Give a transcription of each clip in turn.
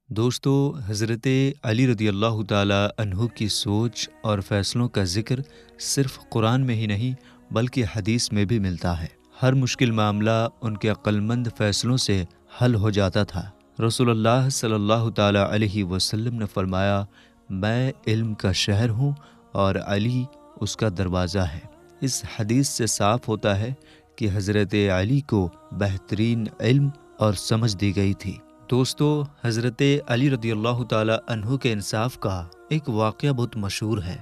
دوستو، حضرت علی رضی اللہ تعالیٰ عنہ کی سوچ اور فیصلوں کا ذکر صرف قرآن میں ہی نہیں بلکہ حدیث میں بھی ملتا ہے۔ ہر مشکل معاملہ ان کے عقلمند فیصلوں سے حل ہو جاتا تھا۔ رسول اللہ صلی اللہ تعالیٰ علیہ وسلم نے فرمایا، میں علم کا شہر ہوں اور علی اس کا دروازہ ہے۔ اس حدیث سے صاف ہوتا ہے کہ حضرت علی کو بہترین علم اور سمجھ دی گئی تھی۔ دوستو، حضرت علی رضی اللہ تعالیٰ عنہ کے انصاف کا ایک واقعہ بہت مشہور ہے،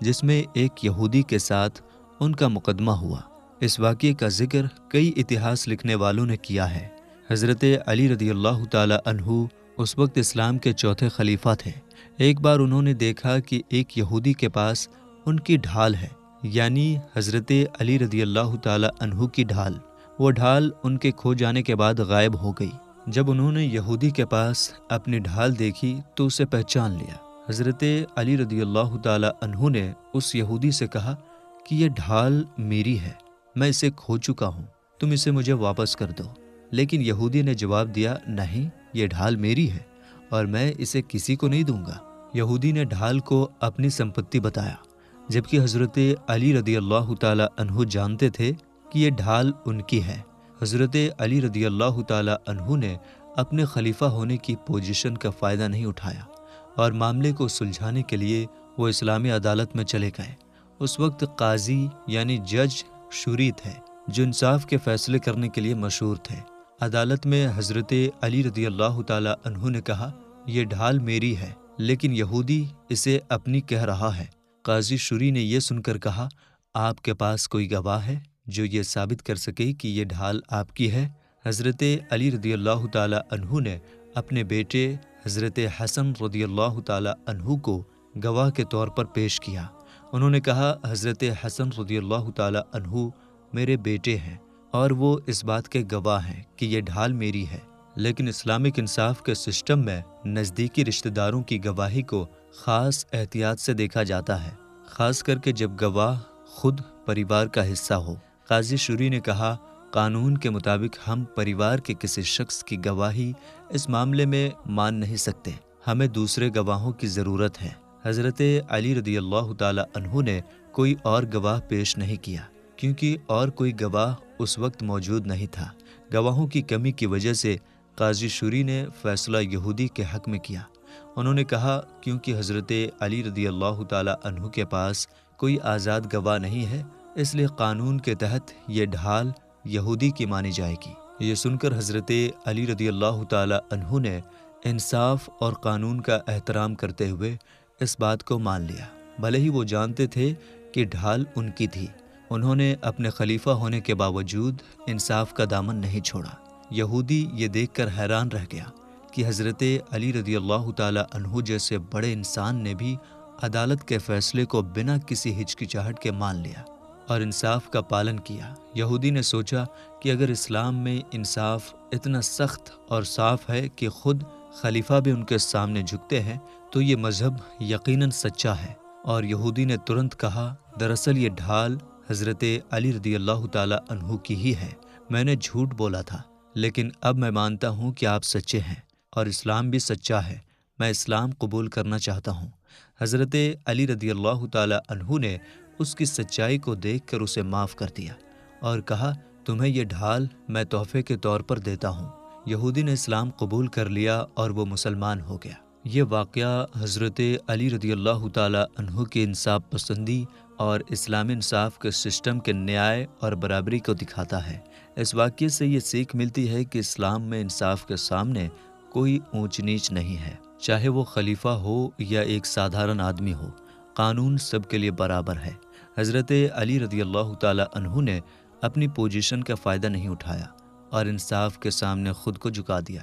جس میں ایک یہودی کے ساتھ ان کا مقدمہ ہوا۔ اس واقعے کا ذکر کئی اتہاس لکھنے والوں نے کیا ہے۔ حضرت علی رضی اللہ تعالیٰ عنہ اس وقت اسلام کے چوتھے خلیفہ تھے۔ ایک بار انہوں نے دیکھا کہ ایک یہودی کے پاس ان کی ڈھال ہے، یعنی حضرت علی رضی اللہ تعالیٰ عنہ کی ڈھال۔ وہ ڈھال ان کے کھو جانے کے بعد غائب ہو گئی۔ جب انہوں نے یہودی کے پاس اپنی ڈھال دیکھی تو اسے پہچان لیا۔ حضرت علی رضی اللہ تعالیٰ عنہ نے اس یہودی سے کہا کہ یہ ڈھال میری ہے، میں اسے کھو چکا ہوں، تم اسے مجھے واپس کر دو۔ لیکن یہودی نے جواب دیا، نہیں، یہ ڈھال میری ہے اور میں اسے کسی کو نہیں دوں گا۔ یہودی نے ڈھال کو اپنی سمپتی بتایا، جبکہ حضرت علی رضی اللہ تعالیٰ عنہ جانتے تھے کہ یہ ڈھال ان کی ہے۔ حضرت علی رضی اللہ تعالیٰ عنہ نے اپنے خلیفہ ہونے کی پوزیشن کا فائدہ نہیں اٹھایا اور معاملے کو سلجھانے کے لیے وہ اسلامی عدالت میں چلے گئے۔ اس وقت قاضی یعنی جج شوری تھے، جو انصاف کے فیصلے کرنے کے لیے مشہور تھے۔ عدالت میں حضرت علی رضی اللہ تعالیٰ عنہ نے کہا، یہ ڈھال میری ہے لیکن یہودی اسے اپنی کہہ رہا ہے۔ قاضی شوری نے یہ سن کر کہا، آپ کے پاس کوئی گواہ ہے جو یہ ثابت کر سکے کہ یہ ڈھال آپ کی ہے؟ حضرت علی رضی اللہ تعالیٰ عنہ نے اپنے بیٹے حضرت حسن رضی اللہ تعالیٰ عنہ کو گواہ کے طور پر پیش کیا۔ انہوں نے کہا، حضرت حسن رضی اللہ تعالیٰ عنہ میرے بیٹے ہیں اور وہ اس بات کے گواہ ہیں کہ یہ ڈھال میری ہے۔ لیکن اسلامک انصاف کے سسٹم میں نزدیکی رشتہ داروں کی گواہی کو خاص احتیاط سے دیکھا جاتا ہے، خاص کر کے جب گواہ خود پریوار کا حصہ ہو۔ قاضی شوری نے کہا، قانون کے مطابق ہم پریوار کے کسی شخص کی گواہی اس معاملے میں مان نہیں سکتے، ہمیں دوسرے گواہوں کی ضرورت ہے۔ حضرت علی رضی اللہ تعالیٰ عنہ نے کوئی اور گواہ پیش نہیں کیا، کیونکہ اور کوئی گواہ اس وقت موجود نہیں تھا۔ گواہوں کی کمی کی وجہ سے قاضی شوری نے فیصلہ یہودی کے حق میں کیا۔ انہوں نے کہا، کیونکہ حضرت علی رضی اللہ تعالیٰ عنہ کے پاس کوئی آزاد گواہ نہیں ہے، اس لیے قانون کے تحت یہ ڈھال یہودی کی مانی جائے گی۔ یہ سن کر حضرت علی رضی اللہ تعالیٰ عنہ نے انصاف اور قانون کا احترام کرتے ہوئے اس بات کو مان لیا، بھلے ہی وہ جانتے تھے کہ ڈھال ان کی تھی۔ انہوں نے اپنے خلیفہ ہونے کے باوجود انصاف کا دامن نہیں چھوڑا۔ یہودی یہ دیکھ کر حیران رہ گیا کہ حضرت علی رضی اللہ تعالیٰ عنہ جیسے بڑے انسان نے بھی عدالت کے فیصلے کو بنا کسی ہچکچاہٹ کے مان لیا اور انصاف کا پالن کیا۔ یہودی نے سوچا کہ اگر اسلام میں انصاف اتنا سخت اور صاف ہے کہ خود خلیفہ بھی ان کے سامنے جھکتے ہیں، تو یہ مذہب یقیناً سچا ہے۔ اور یہودی نے ترنت کہا، دراصل یہ ڈھال حضرت علی رضی اللہ تعالیٰ عنہ کی ہی ہے، میں نے جھوٹ بولا تھا، لیکن اب میں مانتا ہوں کہ آپ سچے ہیں اور اسلام بھی سچا ہے، میں اسلام قبول کرنا چاہتا ہوں۔ حضرت علی رضی اللہ تعالیٰ عنہ نے اس کی سچائی کو دیکھ کر اسے معاف کر دیا اور کہا، تمہیں یہ ڈھال میں تحفے کے طور پر دیتا ہوں۔ یہودی نے اسلام قبول کر لیا اور وہ مسلمان ہو گیا۔ یہ واقعہ حضرت علی رضی اللہ تعالیٰ عنہ کی انصاف پسندی اور اسلامی انصاف کے سسٹم کے نیائے اور برابری کو دکھاتا ہے۔ اس واقعے سے یہ سیکھ ملتی ہے کہ اسلام میں انصاف کے سامنے کوئی اونچ نیچ نہیں ہے، چاہے وہ خلیفہ ہو یا ایک سادھارن آدمی ہو، قانون سب کے لیے برابر ہے۔ حضرت علی رضی اللہ تعالیٰ عنہ نے اپنی پوزیشن کا فائدہ نہیں اٹھایا اور انصاف کے سامنے خود کو جھکا دیا۔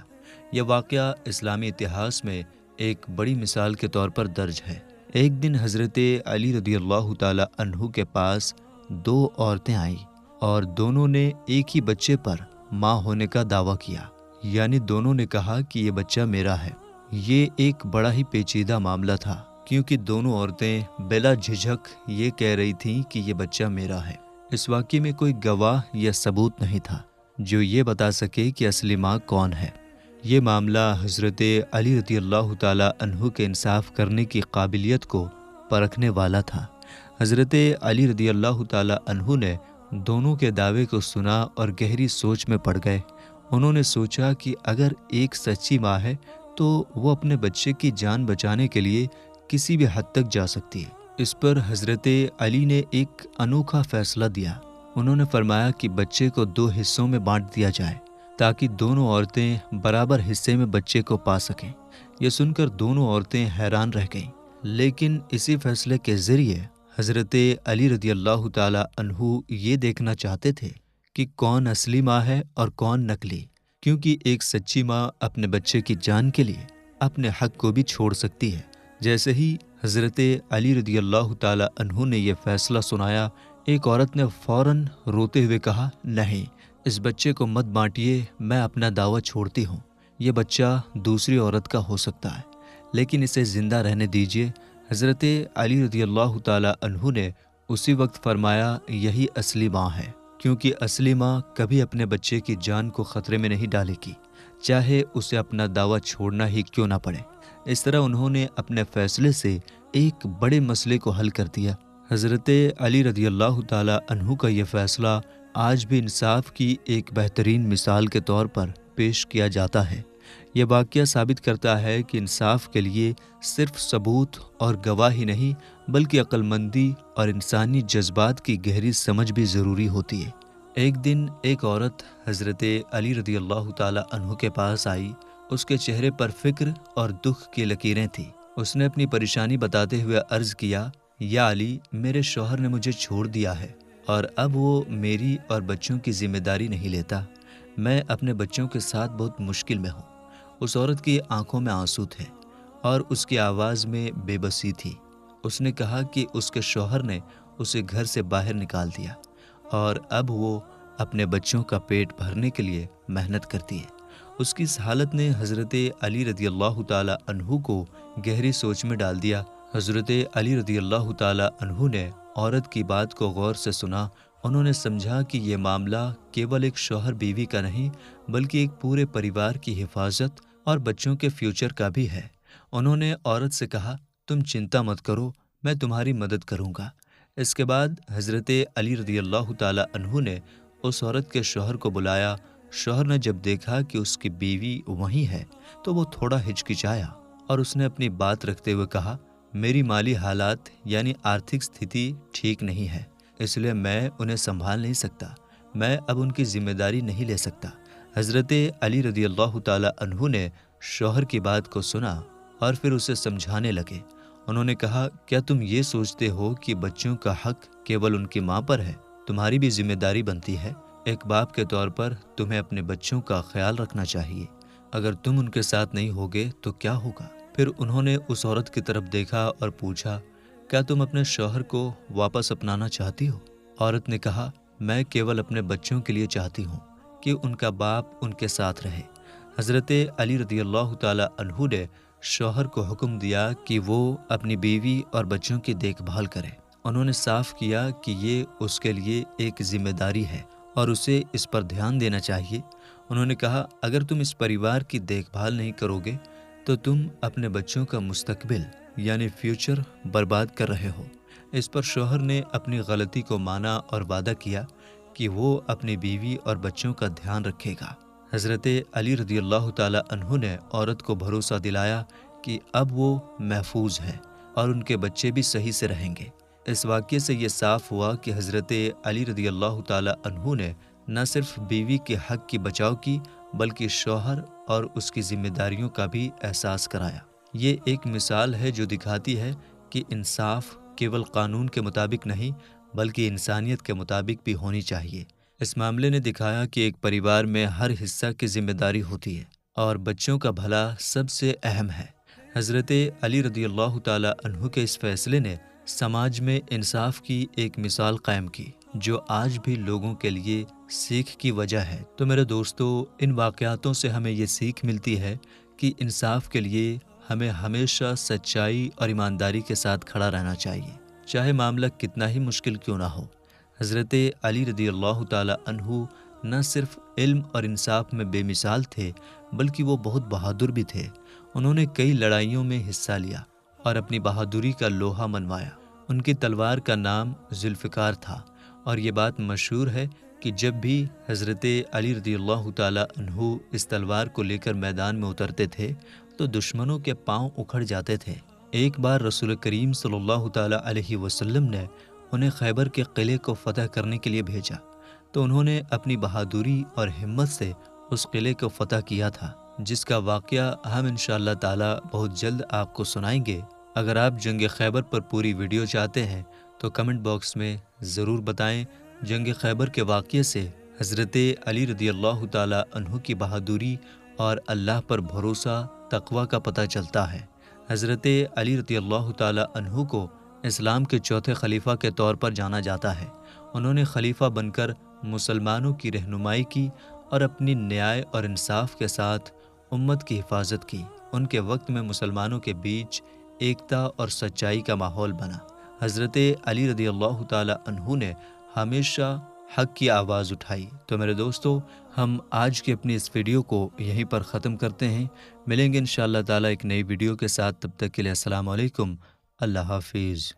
یہ واقعہ اسلامی اتہاس میں ایک بڑی مثال کے طور پر درج ہے۔ ایک دن حضرت علی رضی اللہ تعالیٰ عنہ کے پاس دو عورتیں آئیں اور دونوں نے ایک ہی بچے پر ماں ہونے کا دعویٰ کیا، یعنی دونوں نے کہا کہ یہ بچہ میرا ہے۔ یہ ایک بڑا ہی پیچیدہ معاملہ تھا، کیونکہ دونوں عورتیں بلا جھجھک یہ کہہ رہی تھیں کہ یہ بچہ میرا ہے۔ اس واقعے میں کوئی گواہ یا ثبوت نہیں تھا جو یہ بتا سکے کہ اصلی ماں کون ہے۔ یہ معاملہ حضرت علی رضی اللہ تعالیٰ عنہ کے انصاف کرنے کی قابلیت کو پرکھنے والا تھا۔ حضرت علی رضی اللہ تعالیٰ عنہ نے دونوں کے دعوے کو سنا اور گہری سوچ میں پڑ گئے۔ انہوں نے سوچا کہ اگر ایک سچی ماں ہے تو وہ اپنے بچے کی جان بچانے کے لیے کسی بھی حد تک جا سکتی ہے۔ اس پر حضرت علی نے ایک انوکھا فیصلہ دیا۔ انہوں نے فرمایا کہ بچے کو 2 حصوں میں بانٹ دیا جائے تاکہ دونوں عورتیں برابر حصے میں بچے کو پا سکیں۔ یہ سن کر دونوں عورتیں حیران رہ گئیں، لیکن اسی فیصلے کے ذریعے حضرت علی رضی اللہ تعالیٰ عنہ یہ دیکھنا چاہتے تھے کہ کون اصلی ماں ہے اور کون نقلی، کیونکہ ایک سچی ماں اپنے بچے کی جان کے لیے اپنے حق کو بھی چھوڑ سکتی ہے۔ جیسے ہی حضرت علی رضی اللہ تعالیٰ عنہ نے یہ فیصلہ سنایا، ایک عورت نے فوراً روتے ہوئے کہا، نہیں، اس بچے کو مت بانٹیے، میں اپنا دعویٰ چھوڑتی ہوں۔ یہ بچہ دوسری عورت کا ہو سکتا ہے، لیکن اسے زندہ رہنے دیجیے۔ حضرت علی رضی اللہ تعالیٰ عنہ نے اسی وقت فرمایا، یہی اصلی ماں ہے، کیونکہ اصلی ماں کبھی اپنے بچے کی جان کو خطرے میں نہیں ڈالے گی، چاہے اسے اپنا دعویٰ چھوڑنا ہی کیوں نہ پڑے۔ اس طرح انہوں نے اپنے فیصلے سے ایک بڑے مسئلے کو حل کر دیا۔ حضرت علی رضی اللہ تعالیٰ عنہ کا یہ فیصلہ آج بھی انصاف کی ایک بہترین مثال کے طور پر پیش کیا جاتا ہے۔ یہ واقعہ ثابت کرتا ہے کہ انصاف کے لیے صرف ثبوت اور گواہی نہیں، بلکہ عقل مندی اور انسانی جذبات کی گہری سمجھ بھی ضروری ہوتی ہے۔ ایک دن ایک عورت حضرت علی رضی اللہ تعالیٰ عنہ کے پاس آئی۔ اس کے چہرے پر فکر اور دکھ کی لکیریں تھیں۔ اس نے اپنی پریشانی بتاتے ہوئے عرض کیا، یا علی، میرے شوہر نے مجھے چھوڑ دیا ہے اور اب وہ میری اور بچوں کی ذمہ داری نہیں لیتا۔ میں اپنے بچوں کے ساتھ بہت مشکل میں ہوں۔ اس عورت کی آنکھوں میں آنسو تھے اور اس کی آواز میں بے بسی تھی۔ اس نے کہا کہ اس کے شوہر نے اسے گھر سے باہر نکال دیا اور اب وہ اپنے بچوں کا پیٹ بھرنے کے لیے محنت کرتی ہے۔ اس کی اس حالت نے حضرت علی رضی اللہ تعالیٰ عنہ کو گہری سوچ میں ڈال دیا۔ حضرت علی رضی اللہ تعالیٰ عنہ نے عورت کی بات کو غور سے سنا۔ انہوں نے سمجھا کہ یہ معاملہ کیول ایک شوہر بیوی کا نہیں، بلکہ ایک پورے پریوار کی حفاظت اور بچوں کے فیوچر کا بھی ہے۔ انہوں نے عورت سے کہا، تم چنتا مت کرو، میں تمہاری مدد کروں گا۔ اس کے بعد حضرت علی رضی اللہ تعالیٰ عنہ نے اس عورت کے شوہر کو بلایا۔ شوہر نے جب دیکھا کہ اس کی بیوی وہیں ہے تو وہ تھوڑا ہچکچایا اور اس نے اپنی بات رکھتے ہوئے کہا، میری مالی حالات یعنی آرتھک ستھتی ٹھیک نہیں ہے، اس لیے میں انہیں سنبھال نہیں سکتا، میں اب ان کی ذمہ داری نہیں لے سکتا۔ حضرت علی رضی اللہ تعالیٰ عنہ نے شوہر کی بات کو سنا اور پھر اسے سمجھانے لگے۔ انہوں نے کہا، کیا تم یہ سوچتے ہو کہ بچوں کا حق کیول ان کی ماں پر ہے؟ تمہاری بھی ذمہ داری بنتی ہے۔ ایک باپ کے طور پر تمہیں اپنے بچوں کا خیال رکھنا چاہیے۔ اگر تم ان کے ساتھ نہیں ہوگے تو کیا ہوگا؟ پھر انہوں نے اس عورت کی طرف دیکھا اور پوچھا، کیا تم اپنے شوہر کو واپس اپنانا چاہتی ہو؟ عورت نے کہا، میں کیول اپنے بچوں کے لیے چاہتی ہوں کہ ان کا باپ ان کے ساتھ رہے۔ حضرت علی رضی اللہ تعالیٰ عنہ نے شوہر کو حکم دیا کہ وہ اپنی بیوی اور بچوں کی دیکھ بھال کرے۔ انہوں نے صاف کیا کہ یہ اس کے لیے ایک ذمہ داری ہے اور اسے اس پر دھیان دینا چاہیے۔ انہوں نے کہا، اگر تم اس پریوار کی دیکھ بھال نہیں کرو گے تو تم اپنے بچوں کا مستقبل یعنی فیوچر برباد کر رہے ہو۔ اس پر شوہر نے اپنی غلطی کو مانا اور وعدہ کیا کہ وہ اپنی بیوی اور بچوں کا دھیان رکھے گا۔ حضرت علی رضی اللہ تعالیٰ عنہ نے عورت کو بھروسہ دلایا کہ اب وہ محفوظ ہے اور ان کے بچے بھی صحیح سے رہیں گے۔ اس واقعے سے یہ صاف ہوا کہ حضرت علی رضی اللہ تعالیٰ عنہ نے نہ صرف بیوی کے حق کی بچاؤ کی، بلکہ شوہر اور اس کی ذمہ داریوں کا بھی احساس کرایا۔ یہ ایک مثال ہے جو دکھاتی ہے کہ انصاف کیول قانون کے مطابق نہیں، بلکہ انسانیت کے مطابق بھی ہونی چاہیے۔ اس معاملے نے دکھایا کہ ایک پریوار میں ہر حصہ کی ذمہ داری ہوتی ہے اور بچوں کا بھلا سب سے اہم ہے۔ حضرت علی رضی اللہ تعالیٰ عنہ کے اس فیصلے نے سماج میں انصاف کی ایک مثال قائم کی جو آج بھی لوگوں کے لیے سیکھ کی وجہ ہے۔ تو میرے دوستو، ان واقعاتوں سے ہمیں یہ سیکھ ملتی ہے کہ انصاف کے لیے ہمیں ہمیشہ سچائی اور ایمانداری کے ساتھ کھڑا رہنا چاہیے، چاہے معاملہ کتنا ہی مشکل کیوں نہ ہو۔ حضرت علی رضی اللہ تعالیٰ عنہ نہ صرف علم اور انصاف میں بے مثال تھے بلکہ وہ بہت بہادر بھی تھے۔ انہوں نے کئی لڑائیوں میں حصہ لیا اور اپنی بہادری کا لوہا منوایا۔ ان کی تلوار کا نام ذوالفقار تھا، اور یہ بات مشہور ہے کہ جب بھی حضرت علی رضی اللہ تعالیٰ عنہ اس تلوار کو لے کر میدان میں اترتے تھے تو دشمنوں کے پاؤں اکھڑ جاتے تھے۔ ایک بار رسول کریم صلی اللہ تعالیٰ علیہ وسلم نے انہیں خیبر کے قلعے کو فتح کرنے کے لیے بھیجا، تو انہوں نے اپنی بہادری اور ہمت سے اس قلعے کو فتح کیا تھا، جس کا واقعہ ہم انشاءاللہ تعالیٰ بہت جلد آپ کو سنائیں گے۔ اگر آپ جنگ خیبر پر پوری ویڈیو چاہتے ہیں تو کمنٹ باکس میں ضرور بتائیں۔ جنگ خیبر کے واقعے سے حضرت علی رضی اللہ تعالیٰ عنہ کی بہادری اور اللہ پر بھروسہ تقوی کا پتہ چلتا ہے۔ حضرت علی رضی اللہ تعالیٰ عنہ کو اسلام کے چوتھے خلیفہ کے طور پر جانا جاتا ہے۔ انہوں نے خلیفہ بن کر مسلمانوں کی رہنمائی کی اور اپنی نیائے اور انصاف کے ساتھ امت کی حفاظت کی۔ ان کے وقت میں مسلمانوں کے بیچ ایکتا اور سچائی کا ماحول بنا۔ حضرت علی رضی اللہ تعالیٰ عنہ نے ہمیشہ حق کی آواز اٹھائی۔ تو میرے دوستو، ہم آج کی اپنی اس ویڈیو کو یہیں پر ختم کرتے ہیں۔ ملیں گے انشاءاللہ تعالیٰ ایک نئی ویڈیو کے ساتھ، تب تک کے لیے السلام علیکم، اللہ حافظ۔